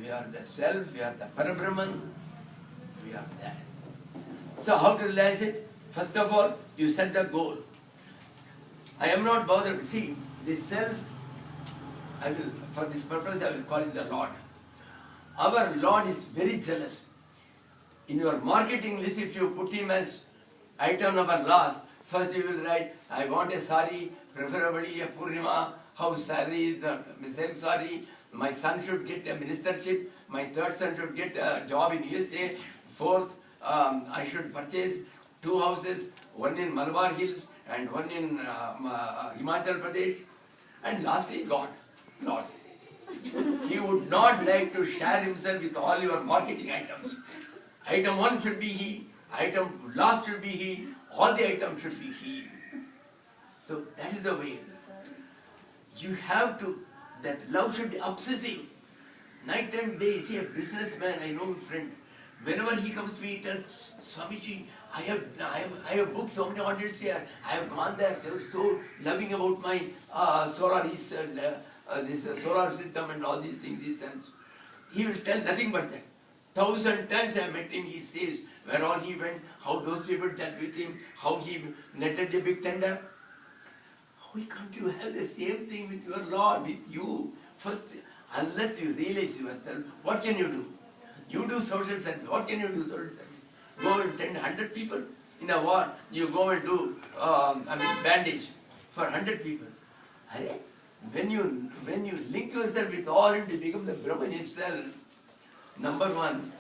We are the self, we are the Parabrahman, we are that. So how to realize it? First of all, you set the goal. I am not bothered. See, this self, for this purpose, I will call it the Lord. Our Lord is very jealous. In your marketing list, if you put him as item number last, first you will write, I want a sari, preferably a Purnima, house sari, the silk sari. My son should get a ministership. My third son should get a job in USA. Fourth, I should purchase 2 houses, one in Malabar Hills and one in Himachal Pradesh. And lastly, God, Lord. He would not like to share himself with all your marketing items. Item 1 should be he, item last should be he, all the items should be he. So that is the way. You have to, that love should be obsessive. Night and day, see a businessman, I know a friend, whenever he comes to me, he tells, Swamiji, I have booked so many audits here, I have gone there, they were so loving about my solar solar system and all these things, this and he will tell nothing but that. 1,000 times I met him, he says, where all he went, how those people dealt with him, how he netted a big tender. Why can't you have the same thing with your Lord, with you? First, unless you realize yourself, what can you do? You do social service. What can you do social service? Go and tend 100 people in a war. You go and do, bandage for 100 people. When you link yourself with all and you become the Brahman himself, number one,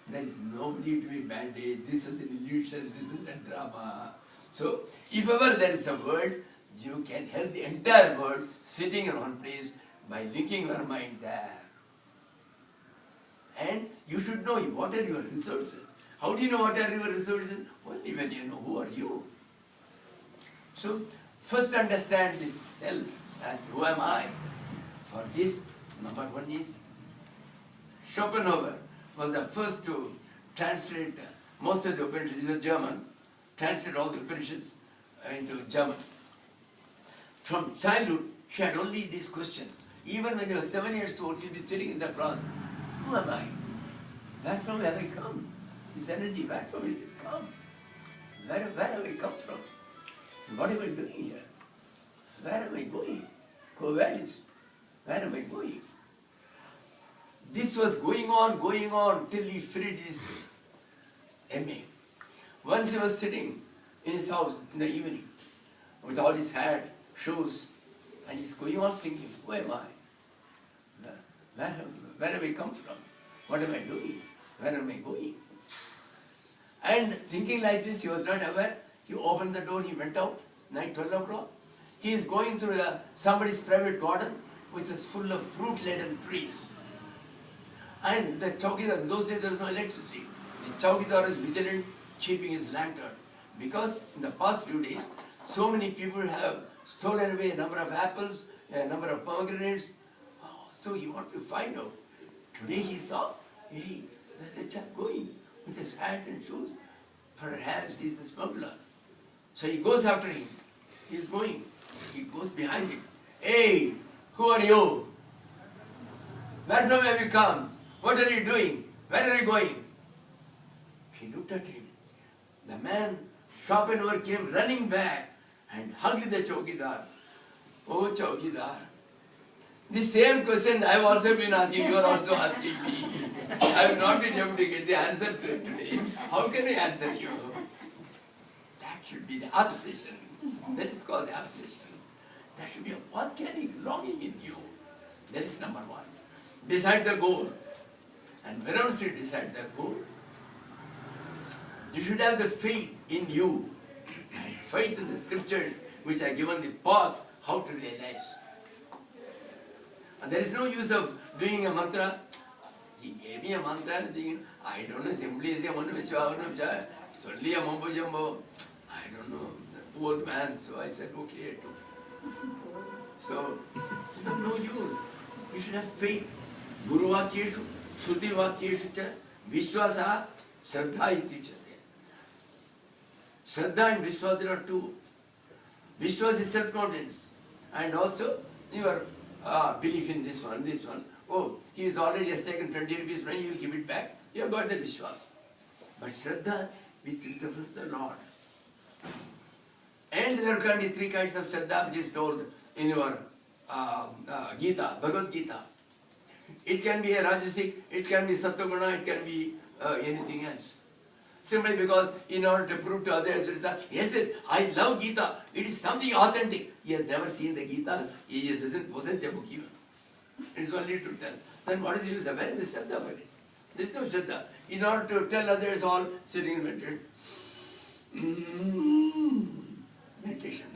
there is nobody to be bandaged. This is an illusion. This is a drama. So, if ever there is a world, you can help the entire world sitting in one place by linking your mind there. And you should know what are your resources. How do you know what are your resources? Only when you know who are you. So, first understand this self as who am I. For this, number one is Schopenhauer was the first to translate most of the Upanishads. He was German, translate all the Upanishads into German. From childhood, he had only this question. Even when he was 7 years old, he'll be sitting in the class. Who am I? Where from have I come? This energy, where from is it come? Where have I come from? What am I doing here? Where am I going? Where am I going? This was going on till he finished his MA. Once he was sitting in his house in the evening with all his hat, shoes, and he's going on thinking, who am I? Where have I come from? What am I doing? Where am I going? And thinking like this, he was not aware. He opened the door, he went out, night 12 o'clock. He is going through somebody's private garden, which is full of fruit-laden trees. And the chowkidar, in those days there was no electricity. The chowkidar is vigilant, keeping his lantern. Because in the past few days, so many people have stolen away a number of apples, a number of pomegranates. Oh, so he wanted to find out. Today he saw, hey, there's a chap going with his hat and shoes. Perhaps he's a smuggler. So he goes after him. He's going. He goes behind him. Hey, who are you? Where from have you come? What are you doing? Where are you going? He looked at him. The man, Schopenhauer, came running back and hugged the chowkidar. Oh, chowkidar. The same question I have also been asking, you are also asking me. I have not been able to get the answer to it today. How can I answer you? That should be the obsession. That is called the obsession. There should be a volcanic longing in you. That is number one. Decide the goal. And whenever you decide the goal, you should have the faith in you. And faith in the scriptures which are given the path how to realize. And there is no use of doing a mantra. He gave me a mantra. I don't know, simply say one Vishwavanam, it's only a Mambo Jumbo. I don't know, the old man. So I said, okay, I took. So, it's of no use. You should have faith. Guru Vakyeshu, Shruti Vakyeshu cha, Vishwasa, Shraddha iti chate. Shraddha and Vishwas, there are two. Vishwas is self-confidence. And also your belief in this one. oh, he is already has taken 20 rupees from you, he will give it back. You have got the Vishwas. But Shraddha, which refers to the Lord. And there can be 3 kinds of Shraddha which is told in your Gita, Bhagavad Gita. It can be a Rajasic, it can be Sattva-guna, it can be anything else. Simply because in order to prove to others, yes, I love Gita, it is something authentic. He has never seen the Gita, he doesn't possess a book even. It is only to tell. Then what is the use? Where is the Shraddha for it? There is no Shraddha. In order to tell others all sitting in meditation. Meditation.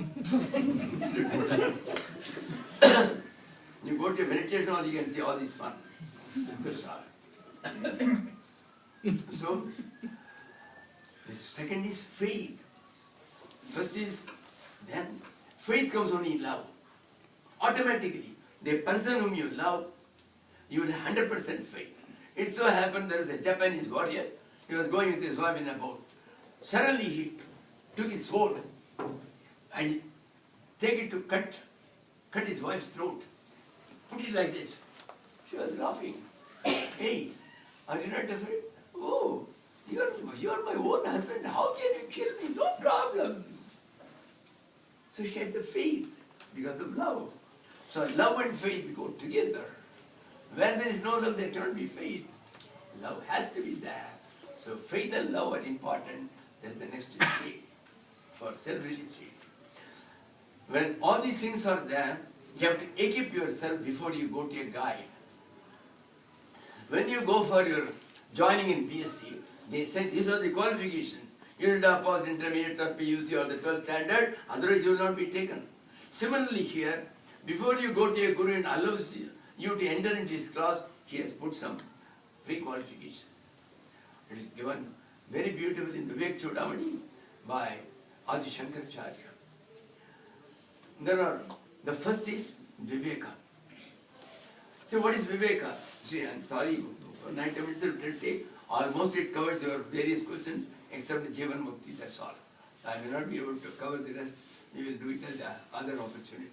You go to meditation hall, you can see all this fun. That's all. So, the second is faith. First is, then, faith comes only in love. Automatically, the person whom you love, you will have 100% faith. It so happened there was a Japanese warrior, he was going with his wife in a boat. Suddenly he took his sword and take it to cut his wife's throat. Put it like this. She was laughing. Hey, are you not afraid? Oh, you are my own husband. How can you kill me? No problem. So she had the faith because of love. So love and faith go together. Where there is no love, there cannot be faith. Love has to be there. So faith and love are important. Then the next is faith for self-realization. When all these things are there, you have to equip yourself before you go to a guide. When you go for your joining in BSc, they said these are the qualifications. You should have passed intermediate or PUC or the 12th standard, otherwise you will not be taken. Similarly here, before you go to a guru and allows you to enter into his class, he has put some pre-qualifications. It is given very beautifully in the Vivek Chudamani by Adi Shankaracharya. The first is Viveka. So what is Viveka? See, I'm sorry, for 90 minutes it will take. Almost it covers your various questions except the Jivan Mukti, that's all. I may not be able to cover the rest. We will do it as the other opportunity.